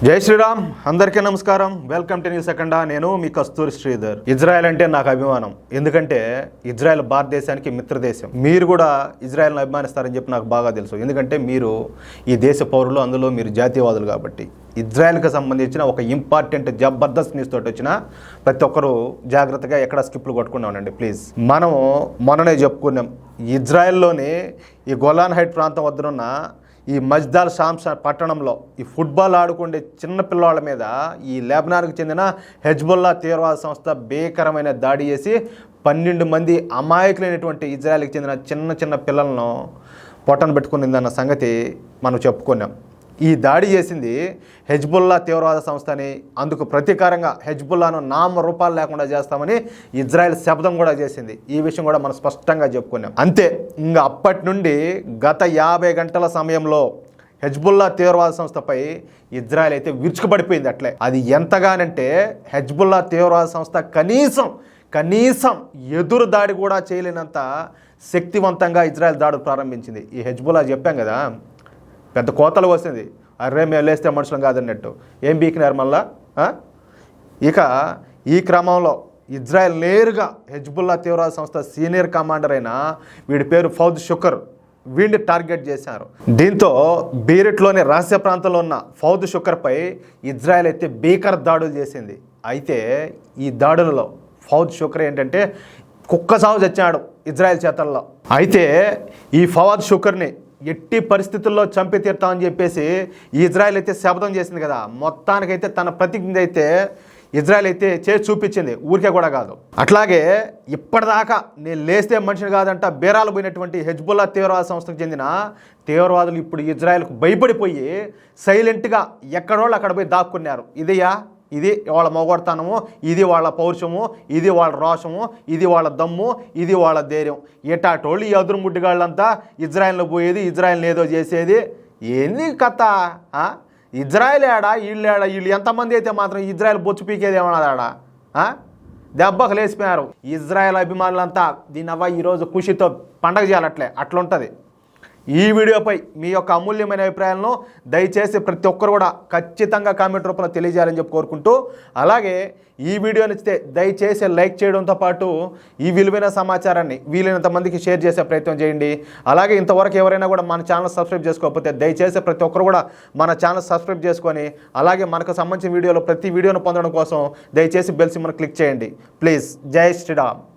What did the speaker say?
జై శ్రీరామ్ అందరికీ నమస్కారం. వెల్కమ్ టు న్యూస్ సెకండా. నేను మీ కస్తూరి శ్రీధర్. ఇజ్రాయెల్ అంటే నాకు అభిమానం, ఎందుకంటే ఇజ్రాయెల్ భారతదేశానికి మిత్రదేశం. మీరు కూడా ఇజ్రాయెల్ని అభిమానిస్తారని చెప్పి నాకు బాగా తెలుసు, ఎందుకంటే మీరు ఈ దేశ పౌరులు, అందులో మీరు జాతీయవాదులు కాబట్టి. ఇజ్రాయెల్కి సంబంధించిన ఒక ఇంపార్టెంట్ జబర్దస్త్ న్యూస్ తోటి వచ్చిన ప్రతి ఒక్కరూ జాగ్రత్తగా ఎక్కడ స్కిప్లు కొట్టుకున్నా ఉండండి ప్లీజ్. మనము మొన్ననే చెప్పుకున్నాం, ఇజ్రాయెల్లోని ఈ గోలాన్ హైట్ ప్రాంతం వద్దనున్న ఈ మజ్దాల్ షామ్స్ పట్టణంలో ఈ ఫుట్బాల్ ఆడుకునే చిన్న పిల్లవాళ్ళ మీద ఈ లెబనాన్కు చెందిన హెజ్బుల్లా తీవ్రవాద సంస్థ భీకరమైన దాడి చేసి 12 మంది అమాయకులైనటువంటి ఇజ్రాయెల్కి చెందిన చిన్న చిన్న పిల్లలను పొట్టన పెట్టుకునిందన్న సంగతి మనం చెప్పుకున్నాం. ఈ దాడి చేసింది హెజ్బుల్లా తీవ్రవాద సంస్థ అని, అందుకు ప్రతీకారంగా హెజ్బుల్లాను నామరూపాలు లేకుండా చేస్తామని ఇజ్రాయెల్ శబ్దం కూడా చేసింది. ఈ విషయం కూడా మనం స్పష్టంగా చెప్పుకున్నాం. అంతే, ఇంకా అప్పటి నుండి గత 50 గంటల సమయంలో హెజ్బుల్లా తీవ్రవాద సంస్థపై ఇజ్రాయెల్ అయితే విరుచుకుపడిపోయింది. అట్లే అది ఎంతగానంటే హెజ్బుల్లా తీవ్రవాద సంస్థ కనీసం ఎదురు దాడి కూడా చేయలేనంత శక్తివంతంగా ఇజ్రాయెల్ దాడులు ప్రారంభించింది. ఈ హెజ్బుల్లా చెప్పాం కదా, పెద్ద కోతలు వస్తుంది, అర్రే మేము లేస్తే మనుషులం కాదన్నట్టు. ఏం బీకినారు మళ్ళా. ఇక ఈ క్రమంలో ఇజ్రాయెల్ నేరుగా హెజ్బుల్లా తీవ్రవాద సంస్థ సీనియర్ కమాండర్ అయిన వీడి పేరు ఫౌద్ షుకర్, వీడిని టార్గెట్ చేశారు. దీంతో బీరెట్లోని రహస్య ప్రాంతంలో ఉన్న ఫౌద్ షుకర్పై ఇజ్రాయెల్ అయితే భీకర దాడులు చేసింది. అయితే ఈ దాడులలో ఫౌద్ షుకర్ ఏంటంటే కుక్క సాగు చచ్చాడు ఇజ్రాయెల్ చేతల్లో. అయితే ఈ ఫౌద్ షుకర్ని ఎట్టి పరిస్థితుల్లో చంపి తీరుతామని చెప్పేసి ఇజ్రాయెల్ అయితే శపథం చేసింది కదా. మొత్తానికైతే తన ప్రతిజ్ఞ అయితే ఇజ్రాయెల్ అయితే చేసి చూపించింది, ఊరికే కూడా కాదు. అట్లాగే ఇప్పటిదాకా నేను లేస్తే మనిషిని కాదంట బేరాలు పోయినటువంటి హెజ్బుల్లా తీవ్రవాద సంస్థకు చెందిన తీవ్రవాదులు ఇప్పుడు ఇజ్రాయెల్కు భయపడిపోయి సైలెంట్గా ఎక్కడోళ్ళు అక్కడ పోయి దాక్కున్నారు. ఇది వాళ్ళ మొగొడతనము, ఇది వాళ్ళ పౌరుషము, ఇది వాళ్ళ రోషము, ఇది వాళ్ళ దమ్ము, ఇది వాళ్ళ ధైర్యం. ఎటాటోళ్ళు ఈ అదురు ముడ్డిగాళ్ళంతా ఇజ్రాయెల్లో పోయేది, ఇజ్రాయెల్ని ఏదో చేసేది. ఏంది కథ? ఇజ్రాయెల్ ఏడా వీళ్ళు ఎంతమంది అయితే మాత్రం ఇజ్రాయెల్ బొచ్చు పీకేది ఏమన్నాడా? దెబ్బకు లేచిపోయారు ఇజ్రాయెల్ అభిమానులంతా. దీనవ్వ ఈరోజు ఖుషితో పండగ చేయాలట్లే, అట్లుంటుంది. ఈ వీడియోపై మీ యొక్క అమూల్యమైన అభిప్రాయాలను దయచేసి ప్రతి ఒక్కరు కూడా ఖచ్చితంగా కామెంట్ రూపంలో తెలియజేయాలని చెప్పి కోరుకుంటూ, అలాగే ఈ వీడియో నచ్చితే దయచేసి లైక్ చేయడంతో పాటు ఈ విలువైన సమాచారాన్ని వీలైనంత మందికి షేర్ చేసే ప్రయత్నం చేయండి. అలాగే ఇంతవరకు ఎవరైనా కూడా మన ఛానల్ సబ్స్క్రైబ్ చేసుకోకపోతే దయచేసి ప్రతి ఒక్కరు కూడా మన ఛానల్ సబ్స్క్రైబ్ చేసుకొని, అలాగే మనకు సంబంధించిన వీడియోలో ప్రతి వీడియోను పొందడం కోసం దయచేసి బెల్ సింబల్ని క్లిక్ చేయండి ప్లీజ్. జై శ్రీరామ్.